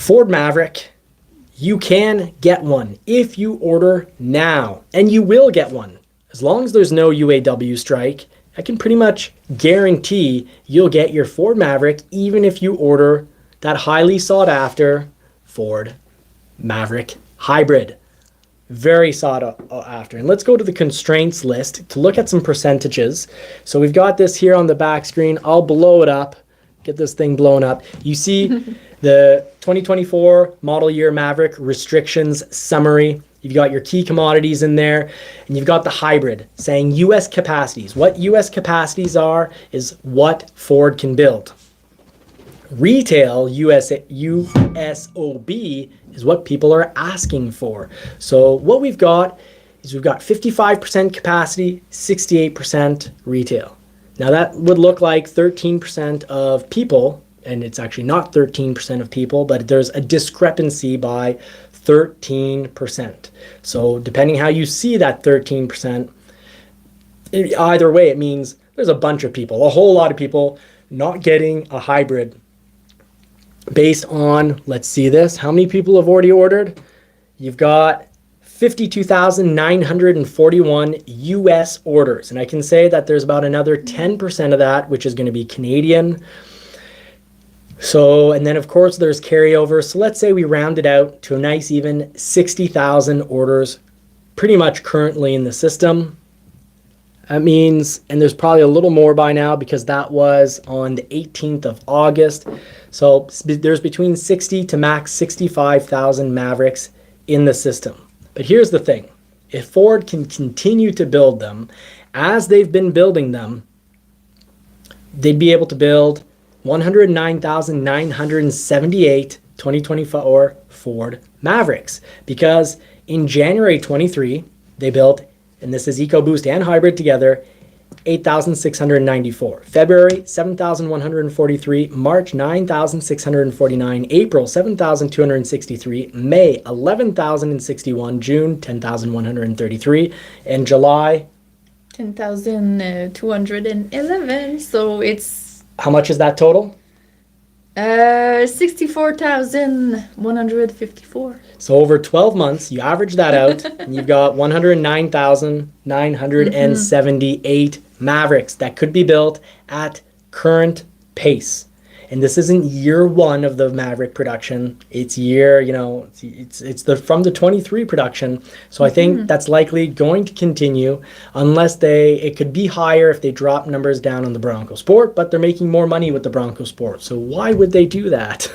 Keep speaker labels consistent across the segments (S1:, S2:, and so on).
S1: Ford Maverick, you can get one if you order now, and you will get one. As long as there's no UAW strike, I can pretty much guarantee you'll get your Ford Maverick even if you order that highly sought after Ford Maverick Hybrid. Very sought after. And let's go to the constraints list to look at some percentages. So we've got this here on the back screen. I'll blow it up, get this thing blown up. You see the 2024 model year Maverick restrictions summary. You've got your key commodities in there, and you've got the hybrid saying US capacities. What US capacities are is what Ford can build. Retail USOB is what people are asking for. So what we've got is we've got 55% capacity, 68% retail. Now that would look like 13% of people, and it's actually not 13% of people, but there's a discrepancy by 13%. So depending how you see that 13%, either way it means there's a bunch of people, a whole lot of people not getting a hybrid based on, let's see this, how many people have already ordered? You've got 52,941 US orders. And I can say that there's about another 10% of that, which is going to be Canadian. So, and then of course there's carryover. So let's say we round it out to a nice even 60,000 orders pretty much currently in the system. That means, and there's probably a little more by now because that was on the 18th of August. So there's between 60 to max 65,000 Mavericks in the system. But here's the thing. If Ford can continue to build them as they've been building them, they'd be able to build 109,978 2024 Ford Mavericks. Because in January 23, they built, and this is EcoBoost and hybrid together, 8,694. February, 7,143. March, 9,649. April, 7,263. May, 11,061. June, 10,133. And July,
S2: 10,211. So it's...
S1: How much is that total?
S2: 64,154.
S1: So over 12 months, you average that out, and you've got 109,978 Mavericks that could be built at current pace. And this isn't year one of the Maverick production. It's year, it's from the 23 production. So I think that's likely going to continue unless it could be higher if they drop numbers down on the Bronco Sport, but they're making more money with the Bronco Sport. So why would they do that?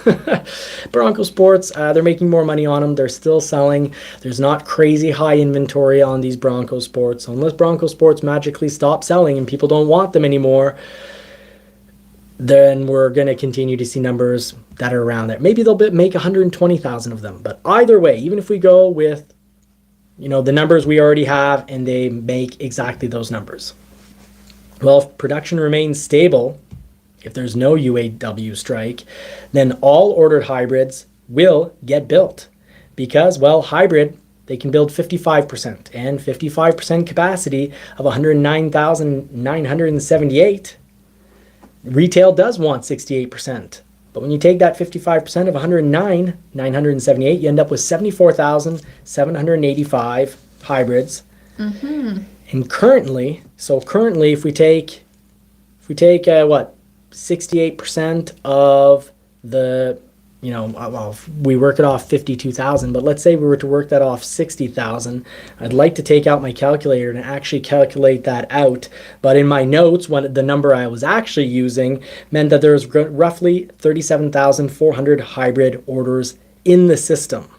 S1: Bronco Sports, they're making more money on them. They're still selling. There's not crazy high inventory on these Bronco Sports. So unless Bronco Sports magically stop selling and people don't want them anymore, then we're going to continue to see numbers that are around there. Maybe they'll make 120,000 of them. But either way, even if we go with, the numbers we already have and they make exactly those numbers. Well, if production remains stable, if there's no UAW strike, then all ordered hybrids will get built. Because, well, hybrid, they can build 55%. And 55% capacity of 109,978. Retail does want 68%. But when you take that 55% of 109,978, you end up with 74,785 hybrids. Mm-hmm. And currently, if we take 68% of the, we work it off 52,000, but let's say we were to work that off 60,000. I'd like to take out my calculator and actually calculate that out. But in my notes, the number I was actually using meant that there was roughly 37,400 hybrid orders in the system.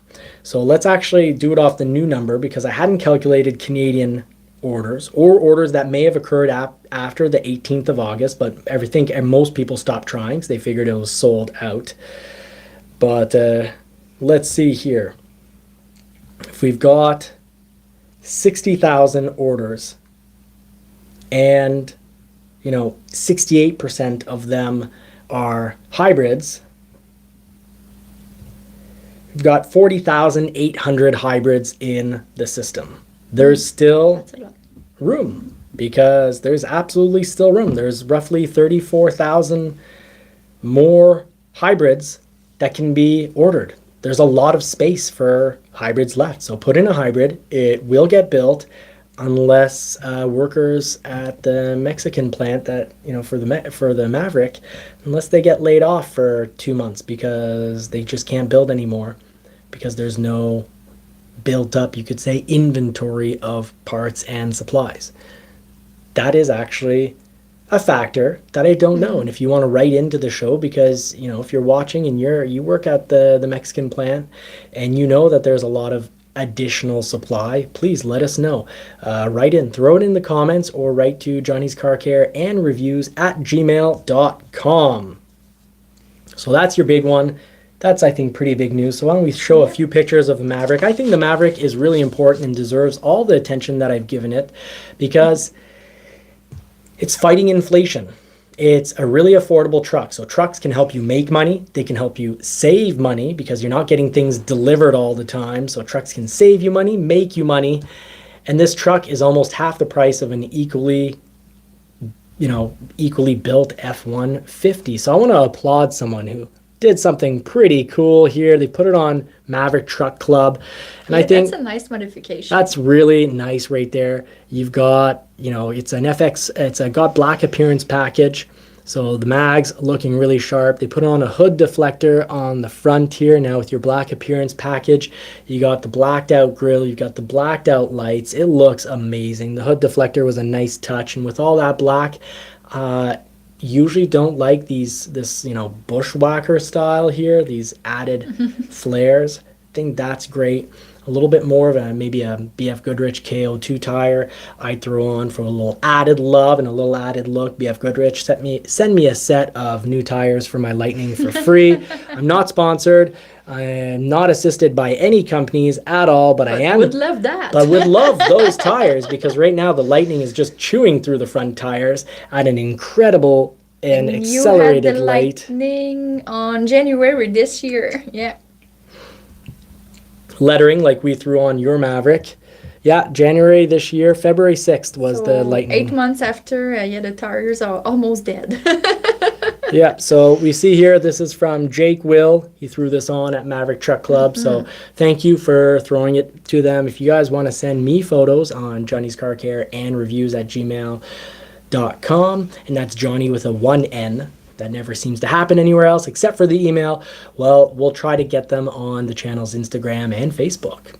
S1: So let's actually do it off the new number because I hadn't calculated Canadian orders or orders that may have occurred after the 18th of August, but most people stopped trying because they figured it was sold out. But let's see here. If we've got 60,000 orders and, 68% of them are hybrids, we've got 40,800 hybrids in the system. There's still room because there's absolutely still room. There's roughly 34,000 more hybrids that can be ordered. There's a lot of space for hybrids left. So put in a hybrid. It will get built unless workers at the Mexican plant that, for the Maverick, unless they get laid off for 2 months because they just can't build anymore because there's no built up, you could say, inventory of parts and supplies. That is actually a factor that I don't know. And if you want to write into the show, because if you're watching and you work at the Mexican plant and you know that there's a lot of additional supply, please let us know. Write in, throw it in the comments, or write to Johnny's Car Care and Reviews at gmail.com. So that's your big one. That's, I think, pretty big news. So why don't we show a few pictures of the Maverick. I think the Maverick is really important and deserves all the attention that I've given it because it's fighting inflation. It's a really affordable truck. So trucks can help you make money. They can help you save money because you're not getting things delivered all the time. So trucks can save you money, make you money. And this truck is almost half the price of an equally built F-150. So I want to applaud someone who did something pretty cool here. They put it on Maverick Truck Club. And I think
S2: that's a nice modification.
S1: That's really nice right there. You've got, it's an FX, got black appearance package. So the mags looking really sharp. They put on a hood deflector on the front here. Now with your black appearance package, you got the blacked out grille, you've got the blacked out lights. It looks amazing. The hood deflector was a nice touch. And with all that black, usually don't like this bushwhacker style here, these added flares. I think that's great. A little bit more of maybe a BF Goodrich KO2 tire I'd throw on for a little added love and a little added look. BF Goodrich send me a set of new tires for my Lightning for free. I'm not sponsored. I am not assisted by any companies at all, but I am.
S2: Would love that.
S1: But would love those tires because right now the Lightning is just chewing through the front tires at an incredible and accelerated
S2: you had the
S1: rate.
S2: Lightning on January this year. Yeah.
S1: Lettering like we threw on your Maverick. Yeah, January this year, February 6th was the Lightning.
S2: 8 months after, the tires are almost dead.
S1: Yeah, so we see here, this is from Jake Will. He threw this on at Maverick Truck Club. So thank you for throwing it to them. If you guys want to send me photos on Johnny's Car Care and Reviews at gmail.com, and that's Johnny with a 1N. That never seems to happen anywhere else except for the email. Well, we'll try to get them on the channel's Instagram and Facebook.